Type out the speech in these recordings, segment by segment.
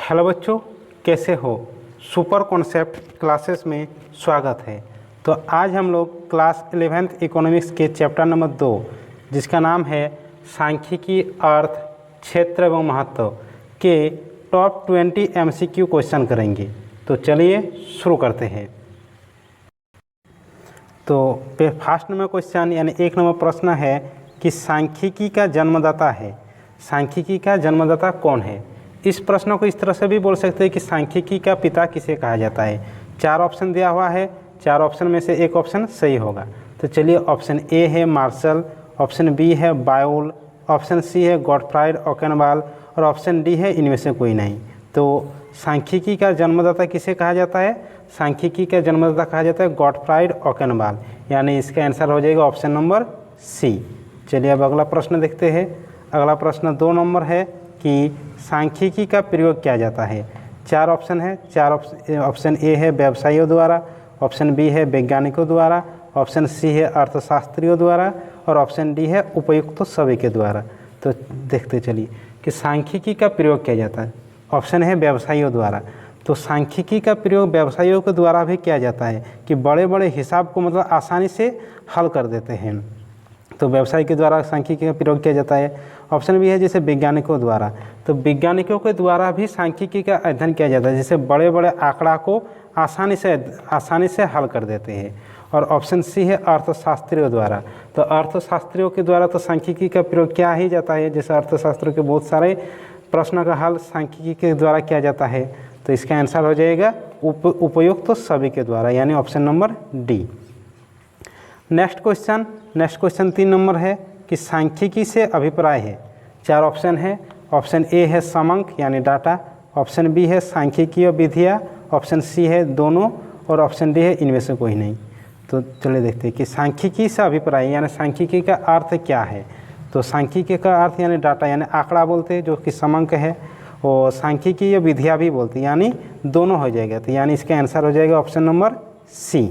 Hello बच्चों, कैसे हो। सुपर कॉन्सेप्ट क्लासेस में स्वागत है। तो आज हम लोग क्लास 11th इकोनॉमिक्स के चैप्टर नंबर 2 जिसका नाम है सांख्यिकी अर्थ क्षेत्र एवं महत्व के टॉप 20 MCQ क्वेश्चन करेंगे। तो चलिए शुरू करते हैं। तो फर्स्ट नंबर क्वेश्चन यानी 1 नंबर प्रश्न है कि सांख्यिकी का जन्मदाता है। सांख्यिकी का जन्मदाता कौन है। इस प्रश्न को इस तरह से भी बोल सकते हैं कि सांख्यिकी का पिता किसे कहा जाता है। 4 ऑप्शन दिया हुआ है, 4 ऑप्शन में से एक ऑप्शन सही होगा। तो चलिए, ऑप्शन ए है मार्शल, ऑप्शन बी है बायोल, ऑप्शन सी है गॉटफ्राइड ऑकेनवाल और ऑप्शन डी है इनमें से कोई नहीं। तो सांख्यिकी का जन्मदाता किसे कहा जाता है। सांख्यिकी का जन्मदाता कहा जाता है गॉटफ्राइड ऑकेनवाल, यानी इसका आंसर हो जाएगा ऑप्शन नंबर सी। चलिए अब अगला प्रश्न देखते हैं। अगला प्रश्न 2 नंबर है कि सांख्यिकी का प्रयोग किया जाता है। 4 ऑप्शन है। 4 ऑप्शन ए है व्यवसायियों द्वारा, ऑप्शन बी है वैज्ञानिकों द्वारा, ऑप्शन सी है अर्थशास्त्रियों द्वारा और ऑप्शन डी है उपयुक्त सभी के द्वारा। तो देखते चलिए कि सांख्यिकी का प्रयोग किया जाता है। ऑप्शन है व्यवसायियों द्वारा। तो सांख्यिकी का प्रयोग व्यवसायियों के द्वारा भी किया जाता है कि बड़े बड़े हिसाब को मतलब आसानी से हल कर देते हैं। तो व्यवसाय के द्वारा सांख्यिकी का प्रयोग किया जाता है। ऑप्शन भी है जैसे वैज्ञानिकों द्वारा। तो वैज्ञानिकों के द्वारा भी सांख्यिकी का अध्ययन किया जाता है, जैसे बड़े बड़े आंकड़ा को आसानी से हल कर देते हैं। और ऑप्शन सी है अर्थशास्त्रियों द्वारा। तो अर्थशास्त्रियों के द्वारा तो सांख्यिकी का प्रयोग किया ही जाता है, जैसे अर्थशास्त्र के बहुत सारे प्रश्नों का हल सांख्यिकी के द्वारा किया जाता है। तो इसका आंसर हो जाएगा उपयुक्त सभी के द्वारा, यानी option number D. Next question 3 number है कि सांख्यिकी से अभिप्राय है। 4 ऑप्शन है। ऑप्शन ए है समंक यानी डाटा, ऑप्शन बी है सांख्यिकीय विधियाँ, ऑप्शन सी है दोनों और ऑप्शन डी है इनमें से कोई नहीं। तो चलिए देखते हैं कि सांख्यिकी से अभिप्राय यानी सांख्यिकी का अर्थ क्या है। तो सांख्यिकी का अर्थ यानी डाटा यानी आंकड़ा बोलते हैं जो कि समंक है, और सांख्यिकीय विधियाँ भी बोलते हैं यानी दोनों हो जाएगा। तो यानी इसका आंसर हो जाएगा ऑप्शन नंबर सी।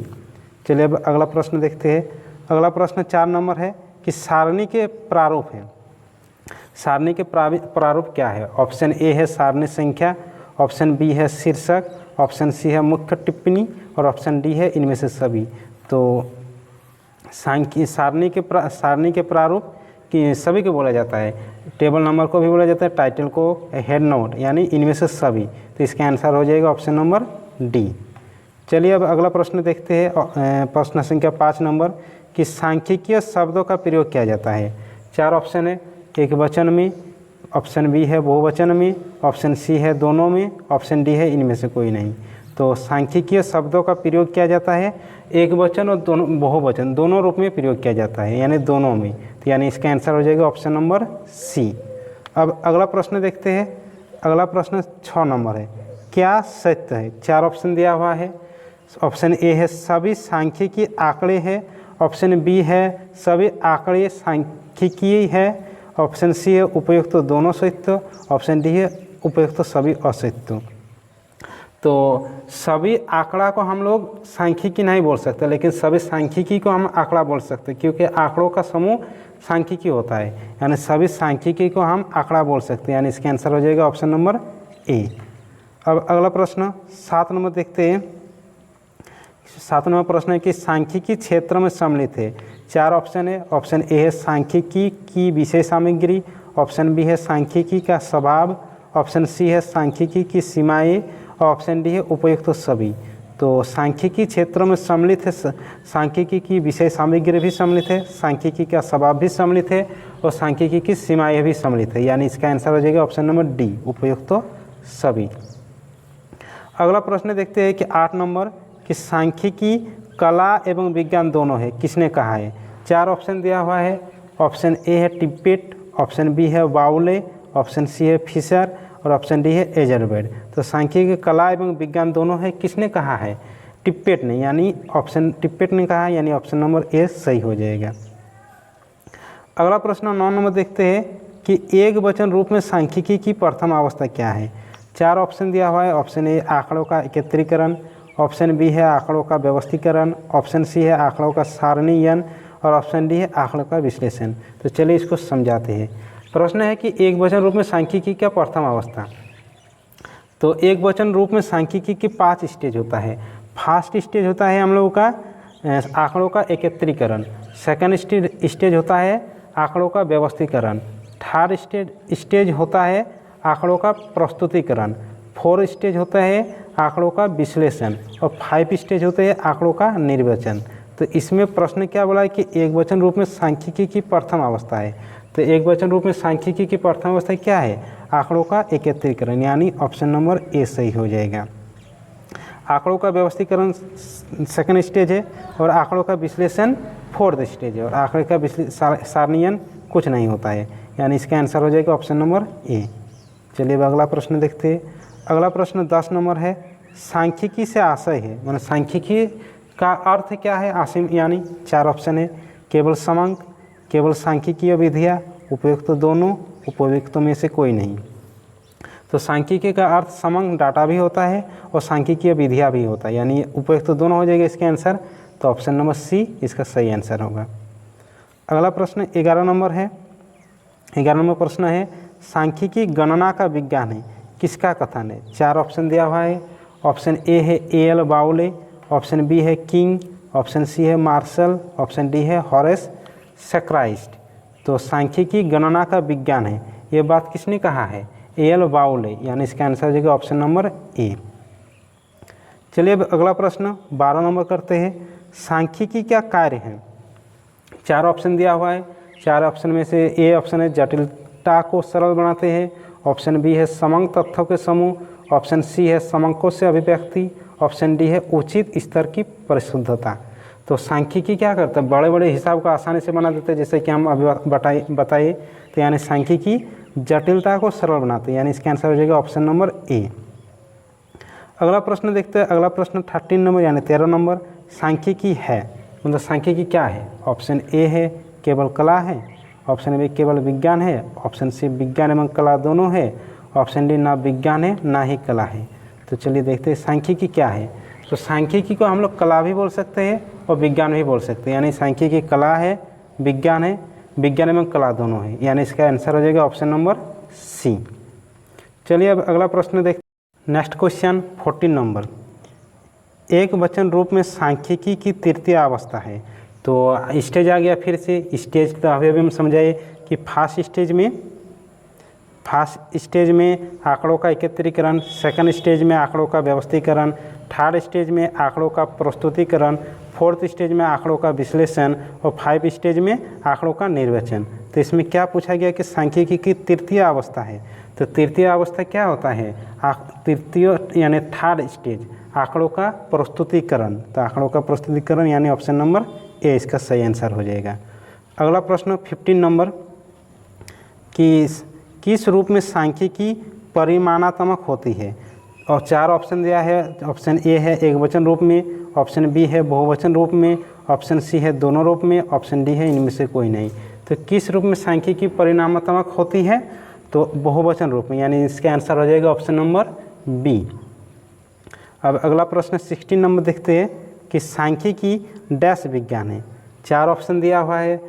चलिए अब अगला प्रश्न देखते हैं। अगला प्रश्न 4 नंबर है कि सारणी के प्रारूप है। सारणी के प्रारूप क्या है। ऑप्शन ए है सारणी संख्या, ऑप्शन बी है शीर्षक, ऑप्शन सी है मुख्य टिप्पणी और ऑप्शन डी है इनमें से सभी। तो सारणी के प्रारूप कि सभी को बोला जाता है। टेबल नंबर को भी बोला जाता है, टाइटल को, हेड नोट, यानी इनमें से सभी। तो इसका आंसर हो जाएगा ऑप्शन नंबर डी। चलिए अब अगला प्रश्न देखते हैं। प्रश्न संख्या 5 नंबर कि सांख्यिकीय शब्दों का प्रयोग किया जाता है। 4 ऑप्शन है। एक वचन में, ऑप्शन बी है बहुवचन में, ऑप्शन सी है दोनों में, ऑप्शन डी है इनमें से कोई नहीं। तो सांख्यिकीय शब्दों का प्रयोग किया जाता है एक वचन और बहुवचन दोनों रूप में प्रयोग किया जाता है, यानी दोनों में। तो यानी इसका आंसर हो जाएगा ऑप्शन नंबर सी। अब अगला प्रश्न देखते हैं। अगला प्रश्न 6 नंबर है, क्या सत्य है। 4 ऑप्शन दिया हुआ है। ऑप्शन ए है सभी सांख्यिकी आंकड़े हैं, ऑप्शन बी है सभी आंकड़े सांख्यिकीय है, ऑप्शन सी है उपयुक्त दोनों सत्य, ऑप्शन डी है उपयुक्त सभी असत्य। तो सभी आंकड़ा को हम लोग सांख्यिकी नहीं बोल सकते, लेकिन सभी सांख्यिकी को हम आंकड़ा बोल सकते हैं, क्योंकि आंकड़ों का समूह सांख्यिकी होता है। यानी सभी सांख्यिकी को हम आंकड़ा बोल सकते हैं, यानी इसका आंसर हो जाएगा ऑप्शन नंबर ए। अब अगला प्रश्न 7 नंबर देखते हैं। 7 नंबर प्रश्न है कि सांख्यिकी क्षेत्र में सम्मिलित है। 4 ऑप्शन है। ऑप्शन ए है सांख्यिकी की विषय सामग्री, ऑप्शन बी है सांख्यिकी का स्वभाव, ऑप्शन सी है सांख्यिकी की सीमाएं और ऑप्शन डी है उपयुक्त सभी। तो सांख्यिकी क्षेत्र में सम्मिलित है, सांख्यिकी की विषय सामग्री भी सम्मिलित है, सांख्यिकी का स्वभाव भी सम्मिलित है और सांख्यिकी की सीमाएं भी सम्मिलित है, यानी इसका आंसर हो जाएगा ऑप्शन नंबर डी उपयुक्त सभी। अगला प्रश्न देखते हैं कि 8 नंबर कि सांख्यिकी कला एवं विज्ञान दोनों है, किसने कहा है। 4 ऑप्शन दिया हुआ है। ऑप्शन ए है टिप्पेट, ऑप्शन बी है बाउले, ऑप्शन सी है फिशर और ऑप्शन डी है एजरबेड। तो सांख्यिकी कला एवं विज्ञान दोनों है, किसने कहा है। टिप्पेट ने, यानी ऑप्शन टिप्पेट ने कहा, यानी ऑप्शन नंबर ए सही हो जाएगा। अगला प्रश्न 9 नंबर देखते हैं कि एक वचन रूप में सांख्यिकी की प्रथम अवस्था क्या है। 4 ऑप्शन दिया हुआ है। ऑप्शन ए आंकड़ों का एकत्रीकरण, ऑप्शन बी है आंकड़ों का व्यवस्थीकरण, ऑप्शन सी है आंकड़ों का सारणीयन और ऑप्शन डी है आंकड़ों का विश्लेषण। तो चलिए इसको समझाते हैं। प्रश्न है कि एक वचन रूप में सांख्यिकी का प्रथम अवस्था। तो एक वचन रूप में सांख्यिकी की 5 स्टेज होता है। फर्स्ट स्टेज होता है हम लोगों का आंकड़ों का एकत्रीकरण। सेकंड स्टेज होता है आंकड़ों का व्यवस्थीकरण। थर्ड स्टेज होता है आंकड़ों का प्रस्तुतिकरण। 4 स्टेज होता है आंकड़ों का विश्लेषण और 5 स्टेज होते हैं आंकड़ों का निर्वचन। तो इसमें प्रश्न क्या बोला है कि एक वचन रूप में सांख्यिकी की प्रथम अवस्था है। तो एक वचन रूप में सांख्यिकी की प्रथम अवस्था क्या है? आंकड़ों का एकत्रीकरण, यानी ऑप्शन नंबर ए सही हो जाएगा। आंकड़ों का व्यवस्थीकरण सेकंड स्टेज है और आंकड़ों का विश्लेषण 4th स्टेज है और आंकड़े का सारणीयन कुछ नहीं होता है, यानी इसका आंसर हो जाएगा ऑप्शन नंबर ए। चलिए अब अगला प्रश्न देखते हैं। अगला प्रश्न 10 नंबर है। सांख्यिकी से आशय है, मतलब सांख्यिकी का अर्थ क्या है? आशय यानी 4 ऑप्शन है। केवल समांक, केवल सांख्यिकीय विधियाँ, उपयुक्त दोनों, उपयुक्तों में से कोई नहीं। तो सांख्यिकी का अर्थ समग्र डाटा भी होता है और सांख्यिकीय विधियाँ भी होता है, यानी उपयुक्त दोनों हो जाएगा इसके आंसर। तो ऑप्शन नंबर सी इसका सही आंसर होगा। अगला प्रश्न 11 नंबर है। 11 नंबर प्रश्न है, सांख्यिकी गणना का विज्ञान है, किसका कथन है? 4 ऑप्शन दिया हुआ है। ऑप्शन ए है A.L. बाउले, ऑप्शन बी है किंग, ऑप्शन सी है मार्शल, ऑप्शन डी है हॉरेस सेक्राइस्ट। तो सांख्यिकी गणना का विज्ञान है, ये बात किसने कहा है? A.L. बाउले, यानी इसका आंसर हो जाएगा ऑप्शन नंबर ए। चलिए अब अगला प्रश्न 12 नंबर करते हैं। सांख्यिकी क्या कार्य है? 4 ऑप्शन दिया हुआ है। 4 ऑप्शन में से ए ऑप्शन है जटिलता को सरल बनाते हैं, ऑप्शन बी है समग्र तथ्यों के समूह, ऑप्शन सी है समंकों से अभिव्यक्ति, ऑप्शन डी है उचित स्तर की परिशुद्धता। तो सांख्यिकी क्या करता है? बड़े बड़े हिसाब को आसानी से बना देते हैं, जैसे कि हम अभी बताइए। तो यानी सांख्यिकी जटिलता को सरल बनाते हैं, यानी इसका आंसर हो जाएगा ऑप्शन नंबर ए। अगला प्रश्न देखते हैं। अगला प्रश्न 13 नंबर यानी 13 नंबर। सांख्यिकी है, मतलब सांख्यिकी क्या है? ऑप्शन ए है केवल कला है, ऑप्शन बी केवल विज्ञान है, ऑप्शन सी विज्ञान एवं कला दोनों है, ऑप्शन डी ना विज्ञान है ना ही कला है। तो चलिए देखते हैं सांख्यिकी क्या है। तो सांख्यिकी को हम लोग कला भी बोल सकते हैं और विज्ञान भी बोल सकते हैं, यानी सांख्यिकी कला है, विज्ञान है, विज्ञान एवं कला दोनों है, यानी इसका आंसर हो जाएगा ऑप्शन नंबर सी। चलिए अब अगला प्रश्न देखते हैं। Next question 14 number. एक वचन रूप में सांख्यिकी की तृतीय अवस्था है। तो स्टेज आ गया फिर से। स्टेज तो अभी हम समझाए कि फर्स्ट स्टेज में आंकड़ों का एकत्रीकरण, सेकंड स्टेज में आंकड़ों का व्यवस्थीकरण, थर्ड स्टेज में आंकड़ों का प्रस्तुतिकरण, 4th स्टेज में आंकड़ों का विश्लेषण और 5 स्टेज में आंकड़ों का निर्वचन। तो इसमें क्या पूछा गया कि सांख्यिकी की तृतीय अवस्था है। तो तृतीय अवस्था क्या होता है? तृतीय यानी थर्ड स्टेज आंकड़ों का प्रस्तुतिकरण। तो आंकड़ों का प्रस्तुतिकरण यानी ऑप्शन नंबर ए इसका सही आंसर हो जाएगा। अगला प्रश्न 15 नंबर कि किस रूप में सांख्यिकी परिमाणात्मक होती है? और 4 ऑप्शन दिया है। ऑप्शन ए है एक वचन रूप में, ऑप्शन बी है बहुवचन रूप में, ऑप्शन सी है दोनों रूप में, ऑप्शन डी है इनमें से कोई नहीं। तो किस रूप में सांख्यिकी परिमाणात्मक होती है? तो बहुवचन रूप में, यानी इसका आंसर हो जाएगा ऑप्शन नंबर बी। अब अगला प्रश्न 16 नंबर देखते हैं कि सांख्यिकी डैश विज्ञान है। 4 ऑप्शन दिया हुआ है।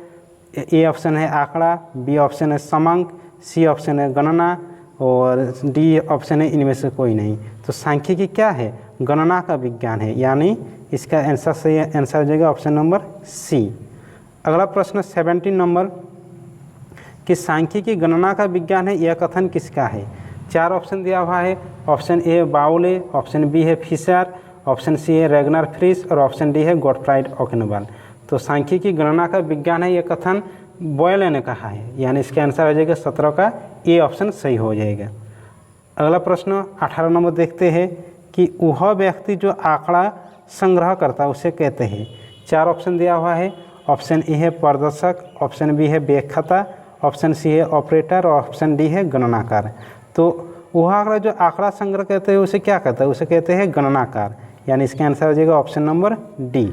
ए ऑप्शन है आंकड़ा, बी ऑप्शन है समांक, सी ऑप्शन है गणना और डी ऑप्शन है इनमें से कोई नहीं। तो सांख्यिकी क्या है? गणना का विज्ञान है, यानी इसका आंसर सही आंसर हो जाएगा ऑप्शन नंबर सी। अगला प्रश्न 17 नंबर कि सांख्यिकी गणना का विज्ञान है, यह कथन किसका है? 4 ऑप्शन दिया हुआ है। ऑप्शन ए बाउले, ऑप्शन बी है फिशर, ऑप्शन सी है रेगनर फ्रिश और ऑप्शन डी है गॉटफ्राइड ओकेनवाल। तो सांख्यिकी गणना का विज्ञान है, यह कथन बॉयले ने कहा है, यानी इसका आंसर हो जाएगा 17 का ए ऑप्शन सही हो जाएगा। अगला प्रश्न 18 नंबर देखते हैं कि वह व्यक्ति जो आंकड़ा संग्रह करता है उसे कहते हैं। 4 ऑप्शन दिया हुआ है। ऑप्शन ए है प्रदर्शक, ऑप्शन बी है व्याख्याता, ऑप्शन सी है ऑपरेटर और ऑप्शन डी है गणनाकार। तो वह आंकड़ा जो आंकड़ा संग्रह कहते हैं उसे क्या कहता है? उसे कहते हैं गणनाकार, यानी इसका आंसर हो जाएगा ऑप्शन नंबर डी।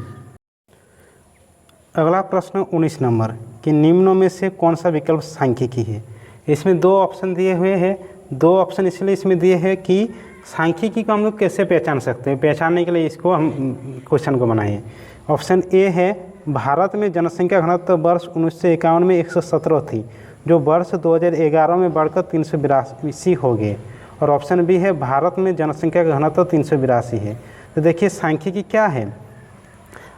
अगला प्रश्न 19 नंबर कि निम्नों में से कौन सा विकल्प सांख्यिकी है? इसमें 2 ऑप्शन दिए हुए हैं। 2 ऑप्शन इसलिए इसमें दिए हैं कि सांख्यिकी को हम लोग कैसे पहचान सकते हैं, पहचानने के लिए इसको हम क्वेश्चन को बनाए। ऑप्शन ए है भारत में जनसंख्या घनत्व वर्ष 1951 में 117 थी, जो वर्ष 2011 में बढ़कर 382 हो गए। और ऑप्शन बी है भारत में जनसंख्या का घनत्व 382 है। तो देखिए सांख्यिकी क्या है,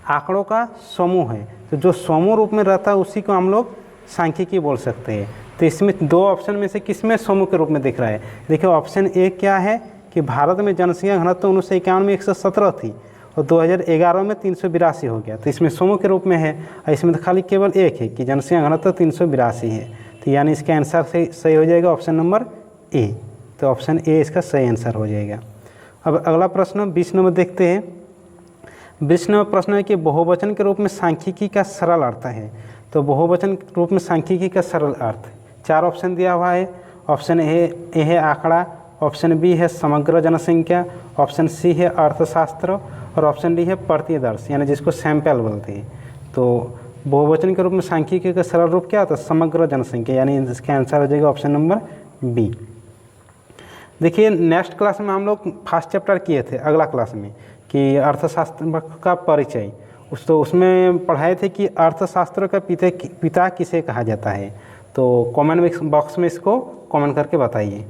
आंकड़ों का समूह है, तो जो समूह रूप में रहता है उसी को हम लोग सांख्यिकी बोल सकते हैं। तो इसमें दो ऑप्शन में से किस में समूह के रूप में दिख रहा है, देखिए ऑप्शन ए क्या है कि भारत में जनसंख्या घनत्व 1991 में 117 थी और 2011 में 382 हो गया, तो इसमें समूह के रूप में है। और इसमें तो खाली केवल एक है कि जनसंख्या घनत्व 382 है, तो यानी इसका आंसर सही हो जाएगा ऑप्शन नंबर ए। तो ऑप्शन ए इसका सही आंसर हो जाएगा। अब अगला प्रश्न 20 नंबर देखते हैं। 20 नंबर प्रश्न है कि बहुवचन के रूप में सांख्यिकी का सरल अर्थ है। तो बहुवचन के रूप में सांख्यिकी का सरल अर्थ 4 ऑप्शन दिया हुआ है। ऑप्शन ए है आंकड़ा, ऑप्शन बी है समग्र जनसंख्या, ऑप्शन सी है अर्थशास्त्र और ऑप्शन डी है प्रतिदर्श यानी जिसको सैंपल बोलते हैं। तो बहुवचन के रूप में सांख्यिकी का सरल रूप क्या होता है, समग्र जनसंख्या, यानी इसका आंसर हो जाएगा ऑप्शन नंबर बी। देखिए नेक्स्ट क्लास में हम लोग फर्स्ट चैप्टर किए थे अगला क्लास में कि अर्थशास्त्र का परिचय, उसमें पढ़ाए थे कि अर्थशास्त्र का पिता किसे कहा जाता है। तो कमेंट बॉक्स में इसको कमेंट करके बताइए।